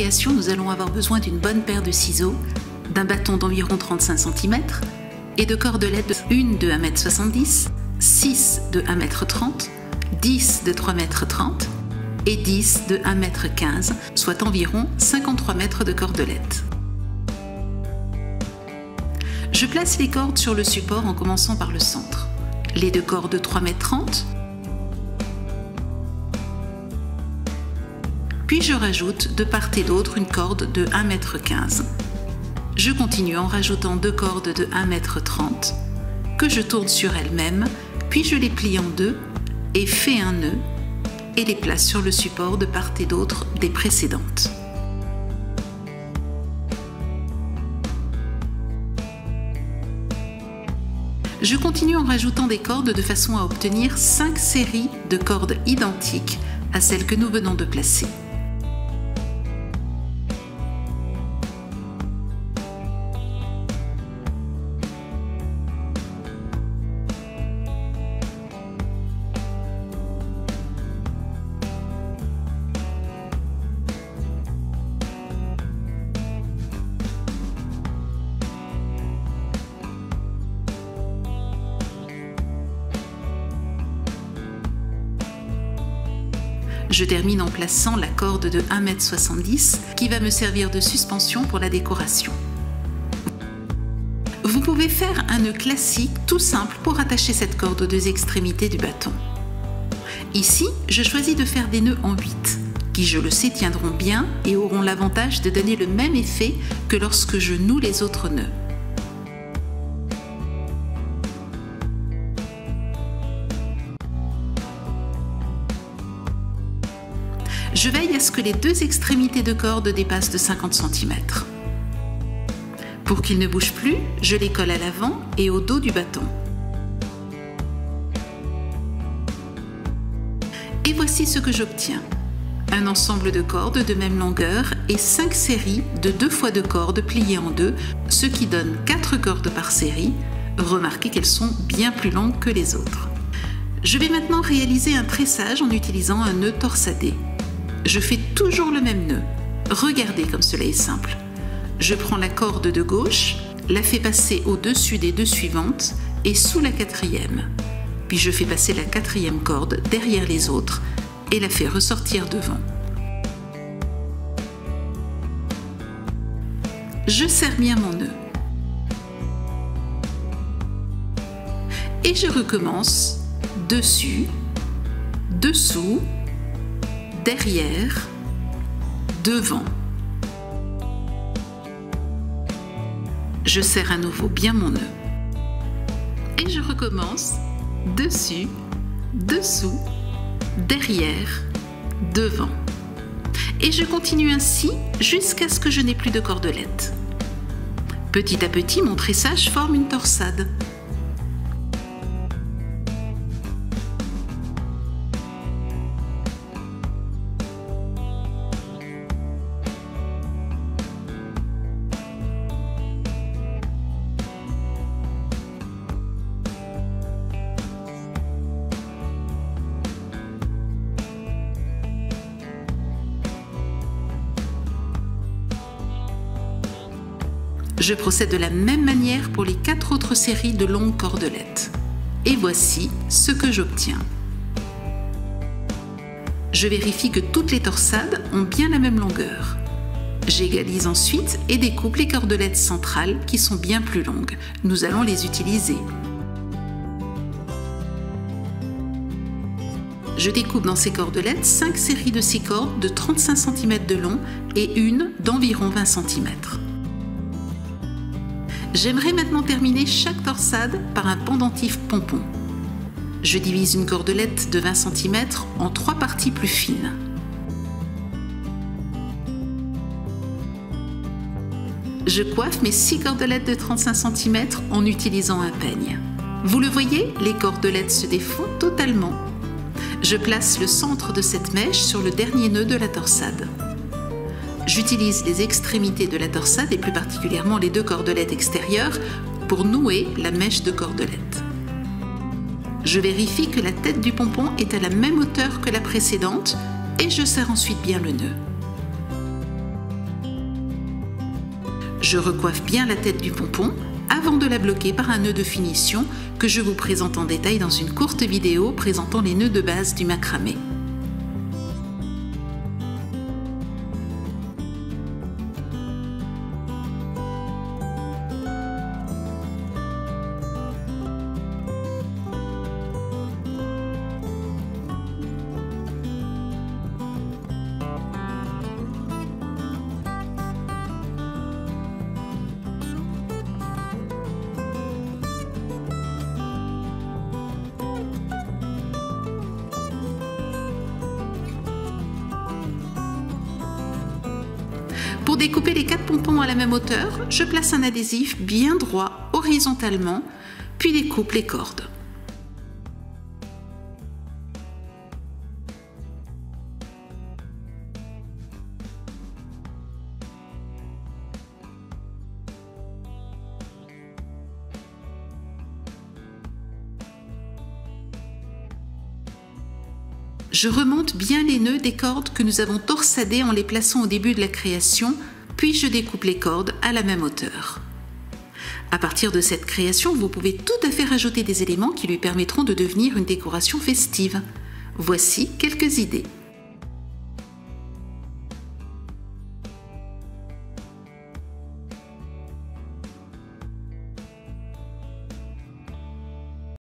création, nous allons avoir besoin d'une bonne paire de ciseaux, d'un bâton d'environ 35 cm et de cordelettes, une de 1,70 m, 6 de 1,30 m, 10 de 3,30 m et 10 de 1,15 m, soit environ 53 mètres de cordelettes. Je place les cordes sur le support en commençant par le centre. Les deux cordes de 3,30 m, puis je rajoute de part et d'autre une corde de 1,15 m. Je continue en rajoutant deux cordes de 1,30 m que je tourne sur elles-mêmes, puis je les plie en deux et fais un nœud et les place sur le support de part et d'autre des précédentes. Je continue en rajoutant des cordes de façon à obtenir 5 séries de cordes identiques à celles que nous venons de placer. Je termine en plaçant la corde de 1,70 m qui va me servir de suspension pour la décoration. Vous pouvez faire un nœud classique tout simple pour attacher cette corde aux deux extrémités du bâton. Ici, je choisis de faire des nœuds en 8, qui je le sais tiendront bien et auront l'avantage de donner le même effet que lorsque je noue les autres nœuds. Je veille à ce que les deux extrémités de corde dépassent de 50 cm. Pour qu'ils ne bougent plus, je les colle à l'avant et au dos du bâton. Et voici ce que j'obtiens. Un ensemble de cordes de même longueur et 5 séries de 2 fois 2 cordes pliées en deux, ce qui donne 4 cordes par série. Remarquez qu'elles sont bien plus longues que les autres. Je vais maintenant réaliser un tressage en utilisant un nœud torsadé. Je fais toujours le même nœud. Regardez comme cela est simple. Je prends la corde de gauche, la fais passer au-dessus des deux suivantes et sous la quatrième. Puis je fais passer la quatrième corde derrière les autres et la fais ressortir devant. Je serre bien mon nœud. Et je recommence dessus, dessous, derrière, devant. Je serre à nouveau bien mon nœud. Et je recommence dessus, dessous, derrière, devant. Et je continue ainsi jusqu'à ce que je n'ai plus de cordelettes. Petit à petit, mon tressage forme une torsade. Je procède de la même manière pour les 4 autres séries de longues cordelettes. Et voici ce que j'obtiens. Je vérifie que toutes les torsades ont bien la même longueur. J'égalise ensuite et découpe les cordelettes centrales qui sont bien plus longues. Nous allons les utiliser. Je découpe dans ces cordelettes 5 séries de 6 cordes de 35 cm de long et une d'environ 20 cm. J'aimerais maintenant terminer chaque torsade par un pendentif pompon. Je divise une cordelette de 20 cm en 3 parties plus fines. Je coiffe mes 6 cordelettes de 35 cm en utilisant un peigne. Vous le voyez, les cordelettes se défont totalement. Je place le centre de cette mèche sur le dernier nœud de la torsade. J'utilise les extrémités de la torsade et plus particulièrement les 2 cordelettes extérieures pour nouer la mèche de cordelette. Je vérifie que la tête du pompon est à la même hauteur que la précédente et je serre ensuite bien le nœud. Je recoiffe bien la tête du pompon avant de la bloquer par un nœud de finition que je vous présente en détail dans une courte vidéo présentant les nœuds de base du macramé. Pour découper les 4 pompons à la même hauteur, je place un adhésif bien droit horizontalement, puis découpe les cordes. Je remonte bien les nœuds des cordes que nous avons torsadées en les plaçant au début de la création, puis je découpe les cordes à la même hauteur. À partir de cette création, vous pouvez tout à fait rajouter des éléments qui lui permettront de devenir une décoration festive. Voici quelques idées.